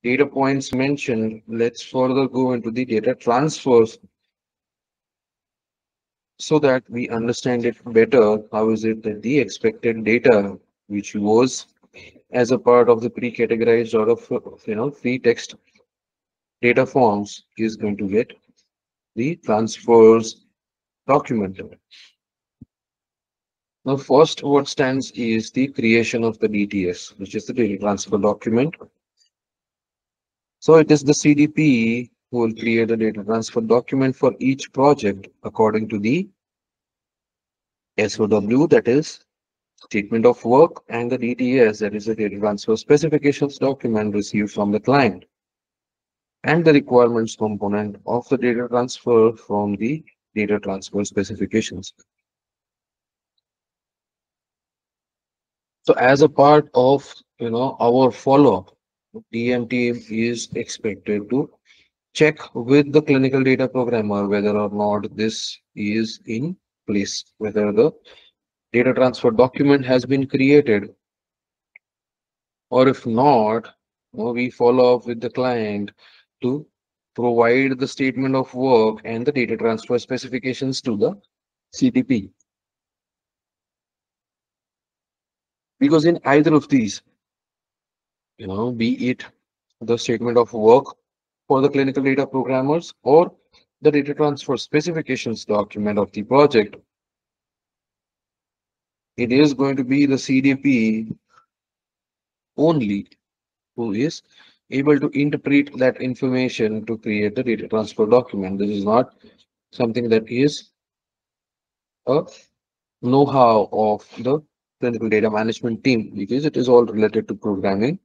data points mentioned, let's further go into the data transfers so that we understand it better. How is it that the expected data, which was as a part of the pre-categorized or of free text data forms, is going to get the transfers documented. Now, first, what stands is the creation of the DTS, which is the data transfer document. So it is the CDP who will create a data transfer document for each project according to the SOW, that is statement of work, and the DTS, that is the data transfer specifications document received from the client, and the requirements component of the data transfer from the data transfer specifications. So as a part of our follow-up, DM team is expected to check with the clinical data programmer whether or not this is in place, whether the data transfer document has been created, or if not, we follow up with the client to provide the statement of work and the data transfer specifications to the CDP. Because in either of these, be it the statement of work for the clinical data programmers or the data transfer specifications document of the project, it is going to be the CDP only who is able to interpret that information to create the data transfer document. This is not something that is a know-how of the clinical data management team, because it is all related to programming.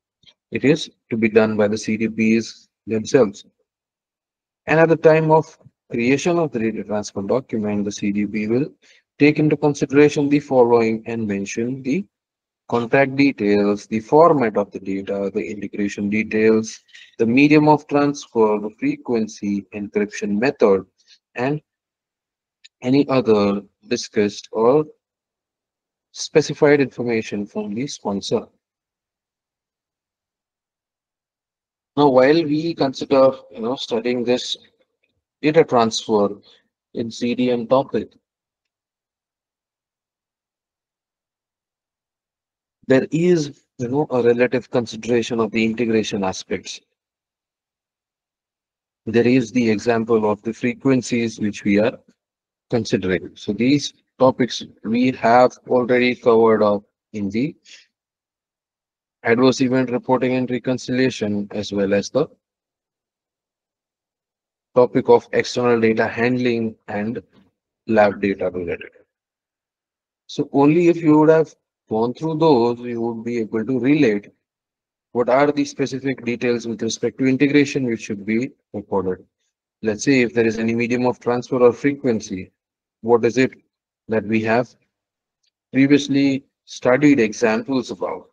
It is to be done by the CDPs themselves. And at the time of creation of the data transfer document, the CDP will take into consideration the following and mention the contact details, the format of the data, the integration details, the medium of transfer, the frequency, encryption method, and any other discussed or specified information from the sponsor. Now, while we consider, studying this data transfer in CDM topic, there is, a relative consideration of the integration aspects. There is the example of the frequencies which we are considering. So these topics we have already covered up in the adverse event reporting and reconciliation, as well as the topic of external data handling and lab data related. So only if you would have gone through those, you would be able to relate what are the specific details with respect to integration which should be recorded. Let's say if there is any medium of transfer or frequency, what is it that we have previously studied examples about?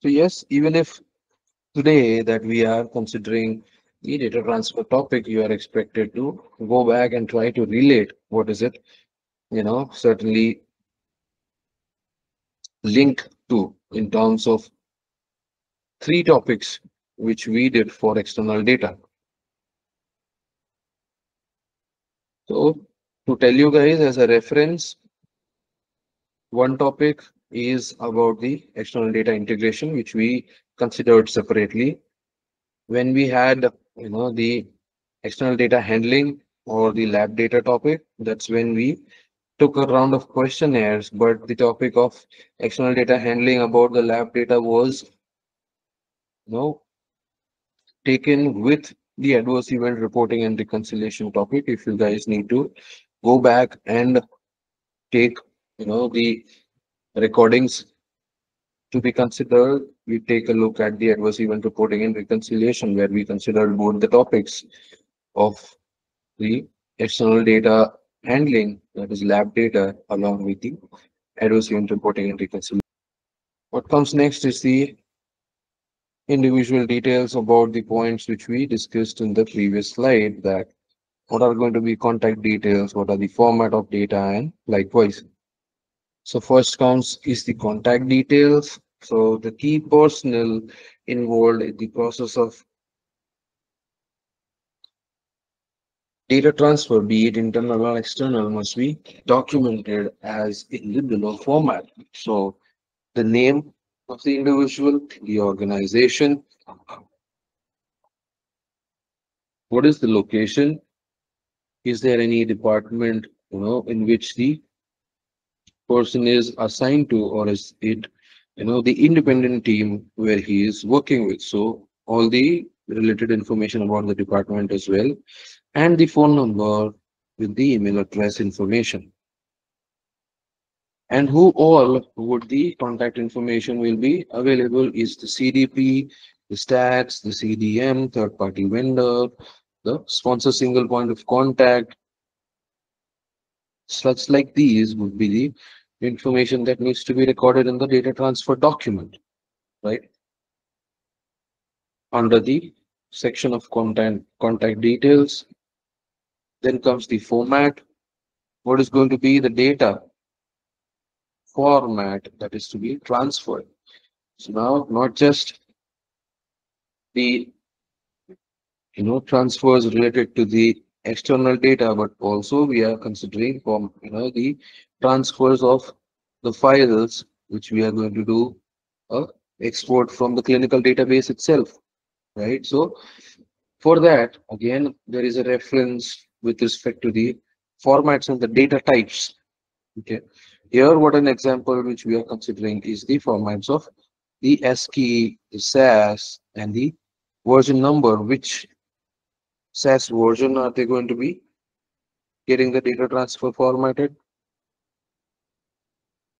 So yes, even if today that we are considering the data transfer topic, you are expected to go back and try to relate what is it, certainly linked to in terms of three topics which we did for external data. So to tell you guys as a reference, one topic is about the external data integration, which we considered separately. When we had, the external data handling or the lab data topic, that's when we took a round of questionnaires, but the topic of external data handling about the lab data was, taken with the adverse event reporting and reconciliation topic. If you guys need to go back and take, the recordings to be considered, we take a look at the adverse event reporting and reconciliation, where we considered both the topics of the external data handling, that is lab data, along with the adverse event reporting and reconciliation. What comes next is the individual details about the points which we discussed in the previous slide, that what are going to be contact details, what are the format of data, and likewise. So first comes is the contact details. So the key personnel involved in the process of data transfer, be it internal or external, must be documented as in the below format. So the name of the individual, the organization, what is the location, is there any department, in which the person is assigned to, or is it, the independent team where he is working with. So all the related information about the department as well, and the phone number with the email address information. And who all would the contact information will be available is the CDP, the stats, the CDM, third party vendor, the sponsor single point of contact. Such like these would be the information that needs to be recorded in the data transfer document, right? Under the section of contact details, then comes the format. What is going to be the data format that is to be transferred? So now not just the transfers related to the external data, but also we are considering from the transfers of the files which we are going to do export from the clinical database itself, right? So for that, again, there is a reference with respect to the formats and the data types. Okay. Here, what an example which we are considering is the formats of the ASCII, the SAS, and the version number. Which SAS version are they going to be getting the data transfer formatted?